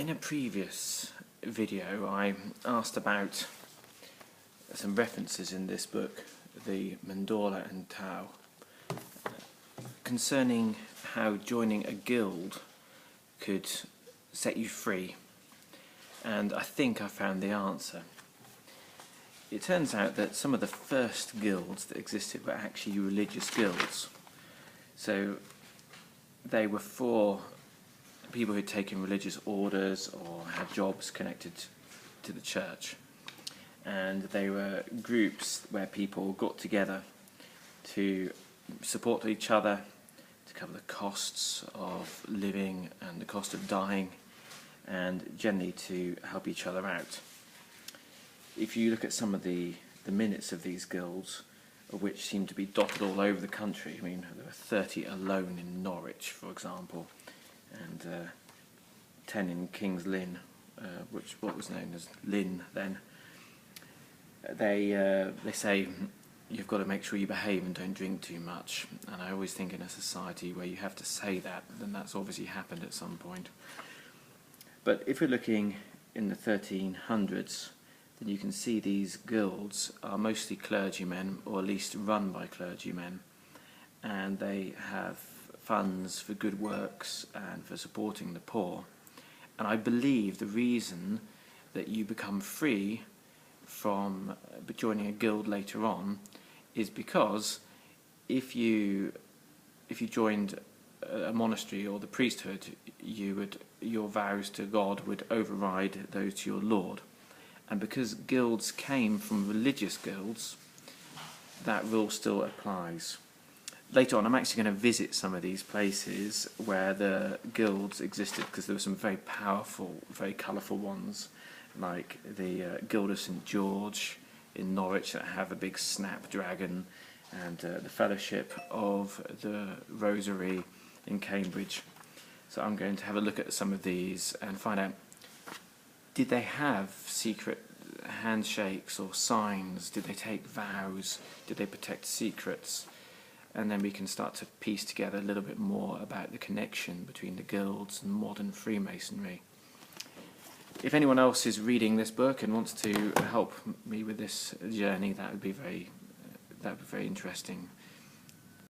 In a previous video I asked about some references in this book, the Mandorla and Tao, concerning how joining a guild could set you free, and I think I found the answer. It turns out that some of the first guilds that existed were actually religious guilds. So they were for people who'd taken religious orders or had jobs connected to the church. And they were groups where people got together to support each other, to cover the costs of living and the cost of dying, and generally to help each other out. If you look at some of the minutes of these guilds, which seem to be dotted all over the country, I mean, there were 30 alone in Norwich, for example, and 10 in King's Lynn, what was known as Lynn then. They say you've got to make sure you behave and don't drink too much, and I always think in a society where you have to say that, then that's obviously happened at some point. But if we're looking in the 1300s, then you can see these guilds are mostly clergymen, or at least run by clergymen, and they have funds for good works and for supporting the poor. And I believe the reason that you become free from joining a guild later on is because if you joined a monastery or the priesthood, your vows to God would override those to your Lord. And because guilds came from religious guilds, that rule still applies. Later on, I'm actually going to visit some of these places where the guilds existed, because there were some very powerful, very colourful ones, like the Guild of St George in Norwich that have a big snapdragon, and the Fellowship of the Rosary in Cambridge. So I'm going to have a look at some of these and find out, did they have secret handshakes or signs? Did they take vows? Did they protect secrets? And then we can start to piece together a little bit more about the connection between the guilds and modern Freemasonry. If anyone else is reading this book and wants to help me with this journey, that would be very interesting.